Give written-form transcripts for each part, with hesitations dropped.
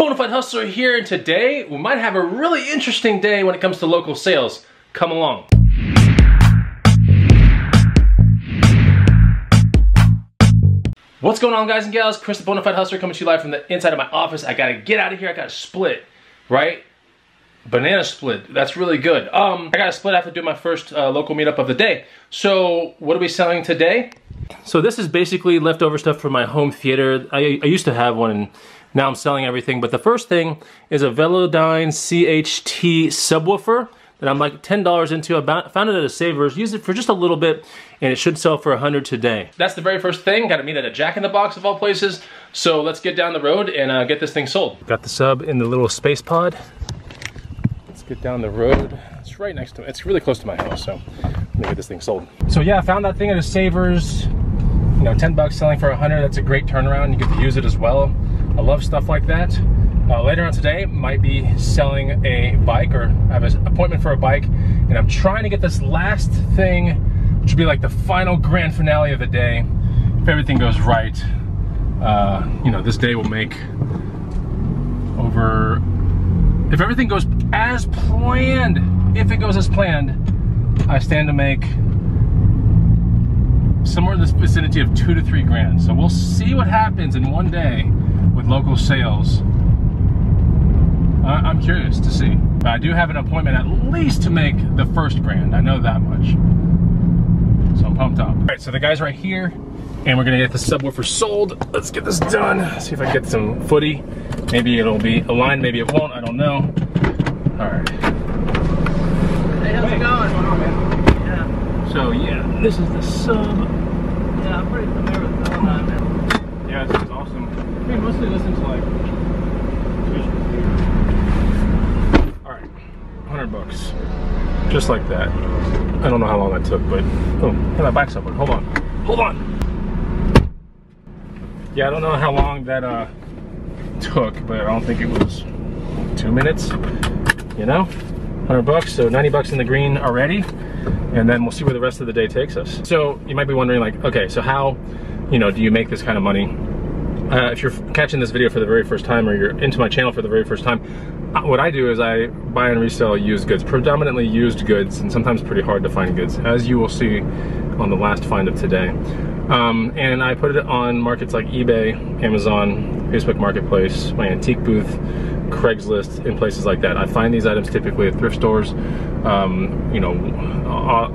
Bonafide Hustler here, and today we might have a really interesting day when it comes to local sales. Come along. What's going on, guys and gals? Chris the Bonafide Hustler coming to you live from the inside of my office. I gotta get out of here. I gotta split, right? Banana split. That's really good. I gotta split after doing my first local meetup of the day. So what are we selling today? So this is basically leftover stuff from my home theater. I used to have one, and now I'm selling everything. But the first thing is a Velodyne CHT subwoofer that I'm like $10 into. I found it at a Savers, used it for just a little bit, and it should sell for $100 today. That's the very first thing. Got to meet at a Jack in the Box of all places. So let's get down the road and get this thing sold. Got the sub in the little space pod. Let's get down the road. It's right next to it. It's really close to my house, so let me get this thing sold. So yeah, I found that thing at a Savers. You know, 10 bucks selling for 100. That's a great turnaround. You get to use it as well. I love stuff like that. Later on today, might be selling a bike, or I have an appointment for a bike, and I'm trying to get this last thing, which will be like the final grand finale of the day. If everything goes right, you know, this day will make over, if everything goes as planned, if it goes as planned, I stand to make somewhere in this vicinity of $2 to $3 grand. So we'll see what happens in one day with local sales. I'm curious to see. But I do have an appointment at least to make the first grand. I know that much. So I'm pumped up. All right, so the guy's right here, and we're gonna get the subwoofer sold. Let's get this done. See if I can get some footy. Maybe it'll be aligned, maybe it won't, I don't know. All right. Hey, how's it going? What's going on, man? Yeah. So yeah, this is the sub. Yeah, I'm pretty familiar with Bonafide, man. Yeah, this is awesome. I mean, mostly listen to like, all right, 100 bucks, just like that. I don't know how long that took, but oh, hey, my back's open. Hold on. Yeah, I don't know how long that took, but I don't think it was 2 minutes. You know, 100 bucks, so 90 bucks in the green already. And then we'll see where the rest of the day takes us. So you might be wondering, like, okay, so how, you know, do you make this kind of money? If you're catching this video for the very first time, or you're into my channel for the very first time, what I do is I buy and resell used goods, predominantly used goods, and sometimes pretty hard to find goods, as you will see on the last find of today. And I put it on markets like eBay, Amazon, Facebook Marketplace, my antique booth, Craigslist, and places like that. I find these items typically at thrift stores, you know,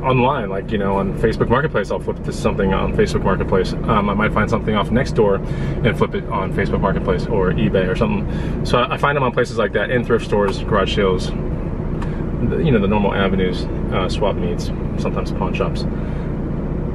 online, like, you know, on Facebook Marketplace. I'll flip this something on Facebook Marketplace. I might find something off Nextdoor and flip it on Facebook Marketplace or eBay or something. So I find them on places like that, in thrift stores, garage sales, you know, the normal avenues, swap meets, sometimes pawn shops.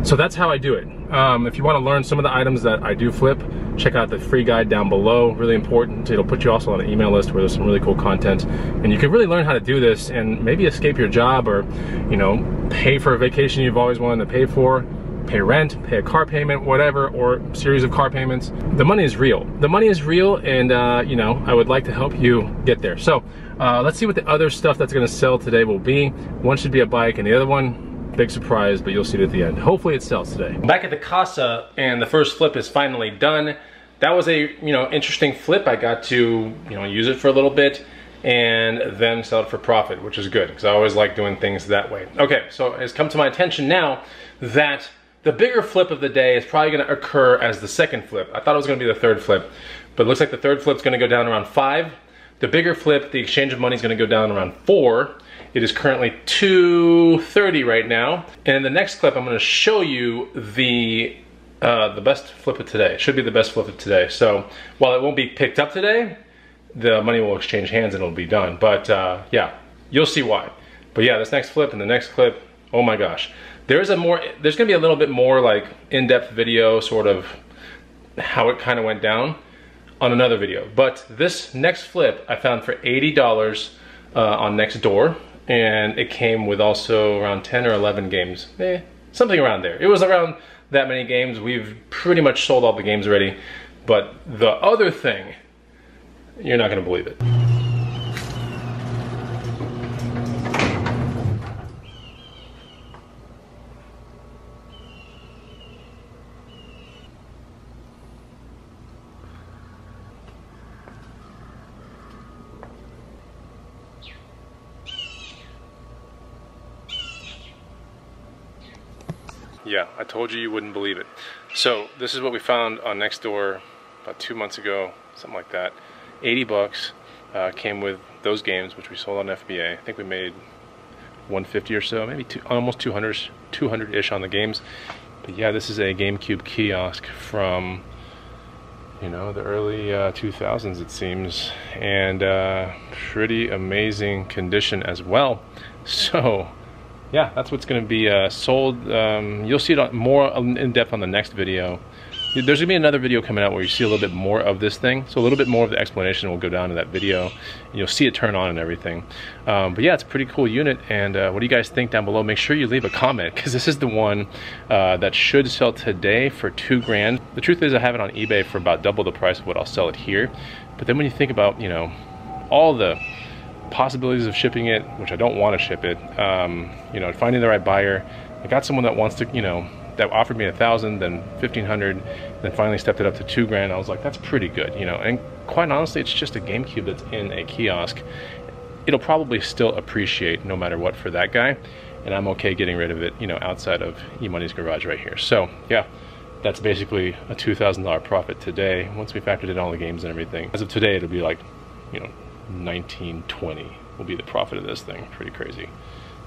So that's how I do it. If you want to learn some of the items that I do flip, check out the free guide down below. Really important. It'll put you also on an email list where there's some really cool content, and you can really learn how to do this and maybe escape your job, or, you know, pay for a vacation you've always wanted to pay for, pay rent, pay a car payment, whatever, or series of car payments. The money is real. The money is real, and you know, I would like to help you get there. So let's see what the other stuff that's going to sell today will be. One should be a bike, and the other one, big surprise, but you'll see it at the end. Hopefully it sells today. Back at the casa, and the first flip is finally done. That was a, you know, interesting flip. I got to, you know, use it for a little bit and then sell it for profit, which is good, because I always like doing things that way. Okay, so it's come to my attention now that the bigger flip of the day is probably gonna occur as the second flip. I thought it was gonna be the third flip, but it looks like the third flip's gonna go down around 5. The bigger flip, the exchange of money, is gonna go down around 4. It is currently 2:30 right now. And in the next clip, I'm gonna show you the best flip of today. It should be the best flip of today. So while it won't be picked up today, the money will exchange hands and it'll be done. But yeah, you'll see why. But yeah, this next flip and the next clip, oh my gosh. There's gonna be a little bit more like in-depth video, sort of how it kind of went down on another video. But this next flip I found for $80 on Nextdoor. And it came with also around 10 or 11 games, something around there. It was around that many games. We've pretty much sold all the games already, but the other thing, you're not gonna believe it. Yeah, I told you wouldn't believe it. So this is what we found on Nextdoor about 2 months ago, something like that. 80 bucks came with those games, which we sold on FBA. I think we made 150 or so, maybe almost 200-ish on the games. But yeah, this is a GameCube kiosk from, you know, the early 2000s, it seems, and pretty amazing condition as well. So yeah, that's what's going to be sold. You'll see it more in depth on the next video. There's going to be another video coming out where you see a little bit more of this thing. So a little bit more of the explanation will go down in that video. And you'll see it turn on and everything. But yeah, it's a pretty cool unit. And what do you guys think down below? Make sure you leave a comment, because this is the one that should sell today for $2 grand. The truth is, I have it on eBay for about double the price of what I'll sell it here. But then when you think about, you know, all the possibilities of shipping it, which I don't want to ship it, you know, finding the right buyer. I got someone that wants to, you know, that offered me $1,000, then $1,500, then finally stepped it up to $2 grand. I was like, that's pretty good, you know. And quite honestly, it's just a GameCube that's in a kiosk. It'll probably still appreciate no matter what for that guy, and I'm okay getting rid of it, you know, outside of eMoney's garage right here. So yeah, that's basically a $2,000 profit today. Once we factored in all the games and everything, as of today, it'll be like, you know, 1920 will be the profit of this thing. Pretty crazy.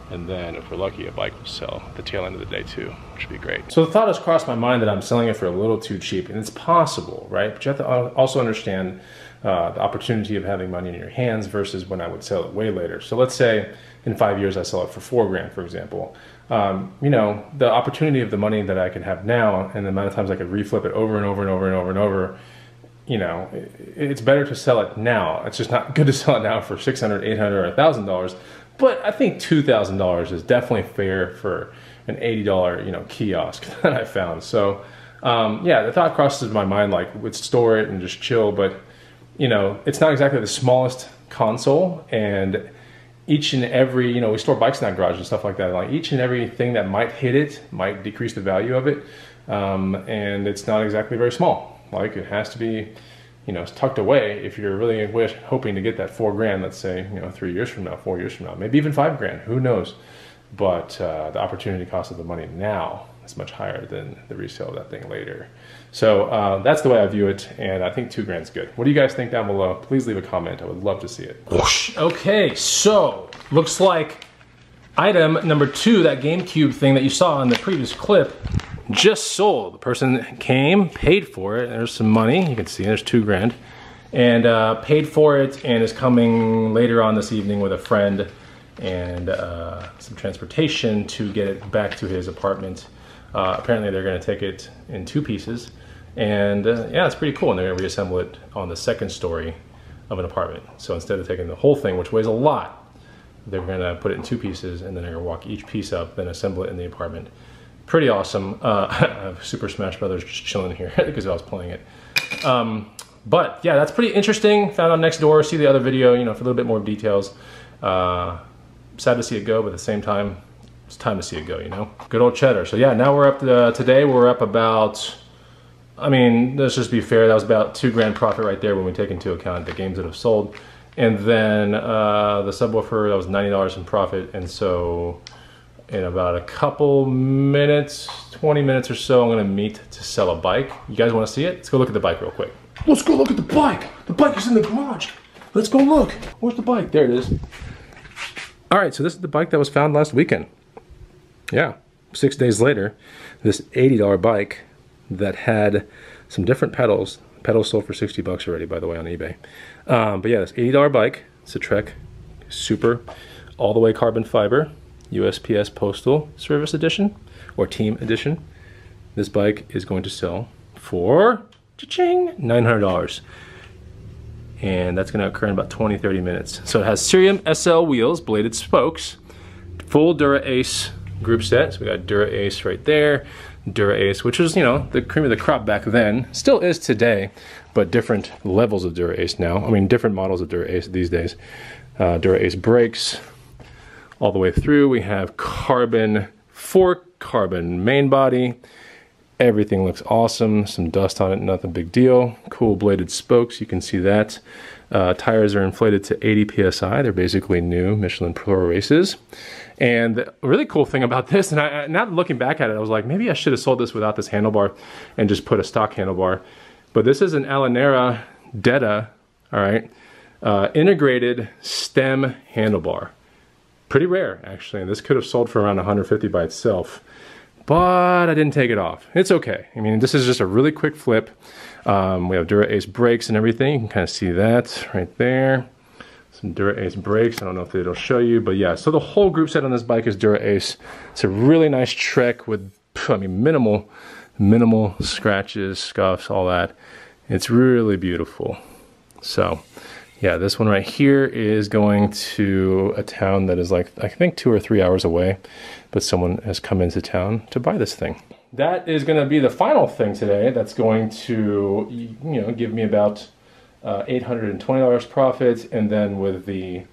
And then if we're lucky, a bike will sell at the tail end of the day too, which would be great. So the thought has crossed my mind that I'm selling it for a little too cheap, and it's possible, right? But you have to also understand the opportunity of having money in your hands versus when I would sell it way later. So let's say in 5 years I sell it for $4 grand, for example. You know, the opportunity of the money that I could have now and the amount of times I could reflip it over and over and over and over and over, you know, it's better to sell it now. It's just not good to sell it now for $600, $800, or $1,000. But I think $2,000 is definitely fair for an $80, you know, kiosk that I found. So yeah, the thought crosses my mind, like, would store it and just chill. But you know, it's not exactly the smallest console, and each and every, you know, we store bikes in that garage and stuff like that. Like each and every thing that might hit it might decrease the value of it, and it's not exactly very small. Like it has to be, you know, tucked away if you're really hoping to get that $4 grand, let's say, you know, 3 years from now, 4 years from now, maybe even $5 grand, who knows? But the opportunity cost of the money now is much higher than the resale of that thing later. So that's the way I view it, and I think $2 grand's good. What do you guys think down below? Please leave a comment. I would love to see it. Okay, so looks like item number 2, that GameCube thing that you saw in the previous clip, just sold. The person came, paid for it. There's some money. You can see there's $2 grand, and paid for it, and is coming later on this evening with a friend and some transportation to get it back to his apartment. Apparently they're going to take it in 2 pieces, and yeah, it's pretty cool. And they're going to reassemble it on the 2nd story of an apartment. So instead of taking the whole thing, which weighs a lot, they're going to put it in 2 pieces, and then they're going to walk each piece up, then assemble it in the apartment. Pretty awesome. I have Super Smash Brothers just chilling here because I was playing it. But yeah, that's pretty interesting. Found on Nextdoor. See the other video, you know, for a little bit more details. Sad to see it go, but at the same time, it's time to see it go, you know? Good old cheddar. So yeah, now we're up today we're up about, I mean, let's just be fair, that was about $2 grand profit right there when we take into account the games that have sold. And then the subwoofer, that was $90 in profit. And so in about a couple minutes, 20 minutes or so, I'm gonna meet to sell a bike. You guys wanna see it? Let's go look at the bike real quick. Let's go look at the bike. The bike is in the garage. Let's go look. Where's the bike? There it is. All right, so this is the bike that was found last weekend. Yeah, 6 days later, this $80 bike that had some different pedals. Pedals sold for 60 bucks already, by the way, on eBay. But yeah, this $80 bike, it's a Trek Super, all the way carbon fiber, USPS Postal Service Edition, or Team Edition. This bike is going to sell for, cha-ching, $900. And that's gonna occur in about 20-30 minutes. So it has Cerium SL wheels, bladed spokes, full Dura Ace group set. So we got Dura Ace right there, Dura Ace, which was, you know, the cream of the crop back then, still is today, but different levels of Dura Ace now. I mean, different models of Dura Ace these days. Dura Ace brakes all the way through. We have carbon, 4 carbon main body, Everything looks awesome. Some dust on it, nothing big deal. Cool bladed spokes, you can see that. Tires are inflated to 80 psi. They're basically new Michelin Pro races. And the really cool thing about this, and now looking back at it, I was like, maybe I should have sold this without this handlebar and just put a stock handlebar. But this is an Alinera CHEDDAR, all right, integrated stem handlebar. Pretty rare, actually, and this could have sold for around 150 by itself. But I didn't take it off. It's okay. I mean, this is just a really quick flip. We have Dura Ace brakes and everything. You can kind of see that right there. Some Dura Ace brakes. I don't know if it'll show you, but yeah. So the whole group set on this bike is Dura Ace. It's a really nice Trek with, I mean, minimal scratches, scuffs, all that. It's really beautiful. So yeah, this one right here is going to a town that is like, I think 2 or 3 hours away, but someone has come into town to buy this thing. That is going to be the final thing today. That's going to, you know, give me about $820 profit, and then with the,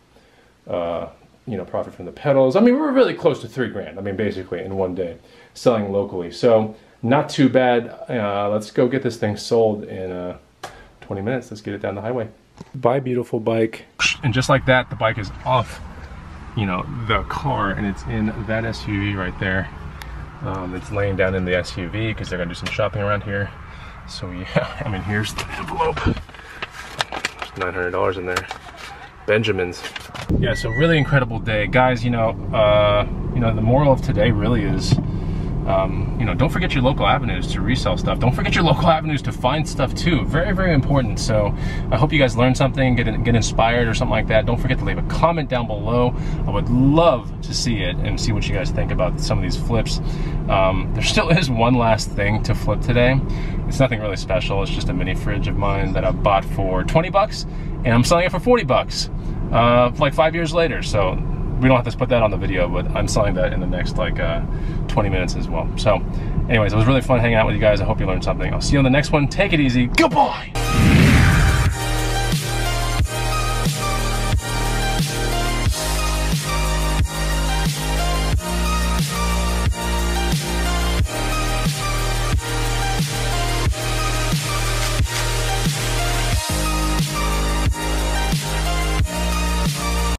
you know, profit from the pedals. I mean, we're really close to $3 grand. I mean, basically in one day, selling locally. So not too bad. Let's go get this thing sold in 20 minutes. Let's get it down the highway. Bye, beautiful bike. And just like that, the bike is off, you know, the car, and it's in that SUV right there. It's laying down in the SUV because they're gonna do some shopping around here. So yeah, I mean, here's the envelope. There's $900 in there. Benjamin's. Yeah, so really incredible day, guys. You know, the moral of today really is, you know, don't forget your local avenues to resell stuff. Don't forget your local avenues to find stuff too. Very, very important. So I hope you guys learned something, get inspired or something like that. Don't forget to leave a comment down below. I would love to see it and see what you guys think about some of these flips. There still is one last thing to flip today. It's nothing really special. It's just a mini fridge of mine that I bought for 20 bucks and I'm selling it for 40 bucks like 5 years later. So we don't have to put that on the video, but I'm selling that in the next like 20 minutes as well. So anyways, it was really fun hanging out with you guys. I hope you learned something. I'll see you on the next one. Take it easy. Goodbye.